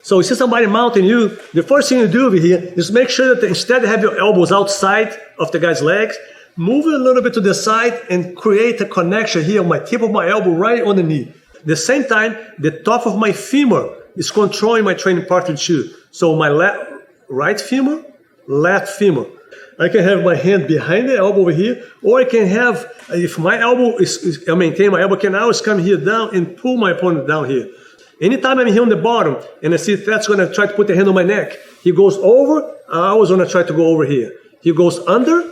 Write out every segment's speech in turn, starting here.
So you see somebody mounting you, the first thing you do over here is make sure that instead of have your elbows outside of the guy's legs, move it a little bit to the side and create a connection here on my tip of my elbow right on the knee. At the same time, the top of my femur is controlling my training partner too. So my right femur, left femur. I can have my hand behind the elbow over here, or I can have, if my elbow I maintain my elbow, I can always come here down and pull my opponent down here. Anytime I'm here on the bottom and I see that's going to try to put the hand on my neck, he goes over, I always want to try to go over here. He goes under,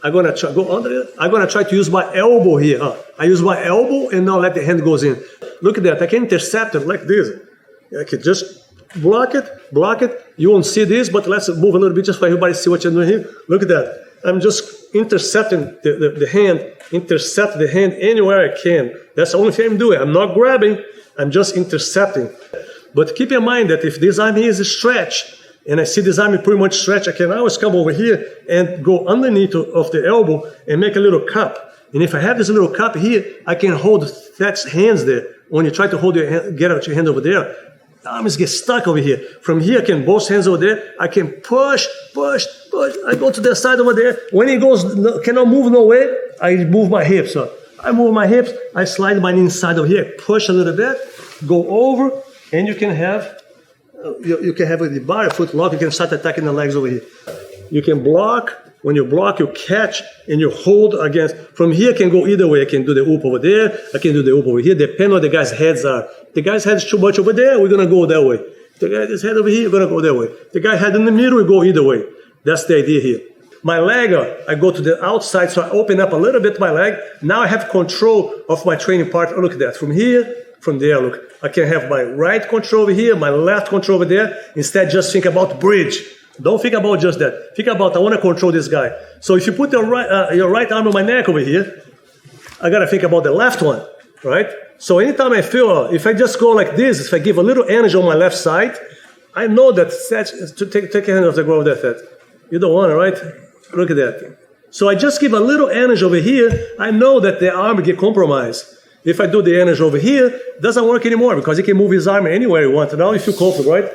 I'm going to try go under. I'm going to try to use my elbow here. I use my elbow and now let the hand goes in. Look at that. I can intercept it like this. I can just block it. You won't see this, but let's move a little bit just for everybody to see what you're doing here. Look at that. I'm just intercepting the hand, intercept the hand anywhere I can. That's the only thing I'm doing. I'm not grabbing. I'm just intercepting. But keep in mind that if this arm here is a stretch, and I see this arm pretty much stretch, I can always come over here and go underneath of the elbow and make a little cup. And if I have this little cup here, I can hold that hands there. When you try to hold your hand, get out your hand over there, the arms get stuck over here. From here, I can both hands over there. I can push. I go to the side over there. When he goes, cannot move no way, I move my hips. I move my hips. I slide my inside over here. Push a little bit. Go over, and you can have with the bar, foot lock. You can start attacking the legs over here. You can block. When you block, you catch and you hold against. From here, I can go either way. I can do the oop over there. I can do the oop over here. Depending on what the guy's heads are. The guy's head is too much over there, we're going to go that way. The guy's head over here, we're going to go that way. The guy head in the middle, we go either way. That's the idea here. My leg, I go to the outside, so I open up a little bit my leg. Now I have control of my training partner. Look at that. From here, from there, look. I can have my right control over here, my left control over there. Instead, just think about bridge. Don't think about just that. Think about, I want to control this guy. So if you put your right arm on my neck over here, I got to think about the left one, right? So anytime I feel, if I just go like this, if I give a little energy on my left side, I know that to take a hand off the ground with that. You don't want it, right? Look at that. So I just give a little energy over here, I know that the arm get compromised. If I do the energy over here, it doesn't work anymore because he can move his arm anywhere he wants. Now you feel comfortable, right?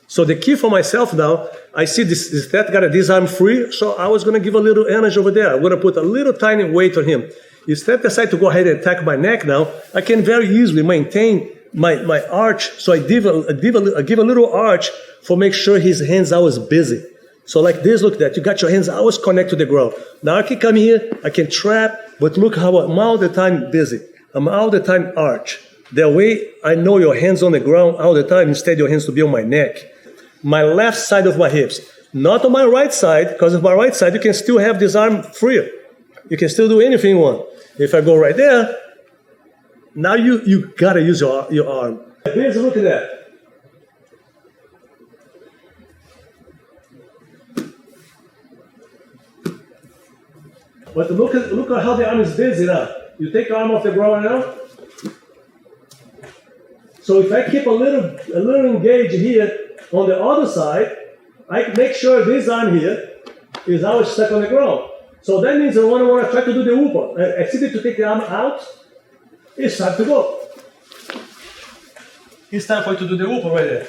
So the key for myself now, I see that got this arm free, so I was going to give a little energy over there. I'm going to put a little tiny weight on him. If I decide to go ahead and attack my neck now, I can very easily maintain my arch. So I give a little arch for make sure his hands are always busy. So like this, look at that. You got your hands always connected to the ground. Now I can come here, I can trap, but look how I'm all the time busy. I'm all the time arch. That way I know your hands on the ground all the time, instead your hands to be on my neck. My left side of my hips, not on my right side, because of my right side, you can still have this arm free. You can still do anything you want. If I go right there, now you gotta use your arm. Here's a look at that. But look at how the arm is busy now. You take your arm off the ground now. So if I keep a little engaged here on the other side, I make sure this arm here is always stuck on the ground. So that means when I want to try to do the whoop, I see to take the arm out, it's time to go. It's time for you to do the whoop right there.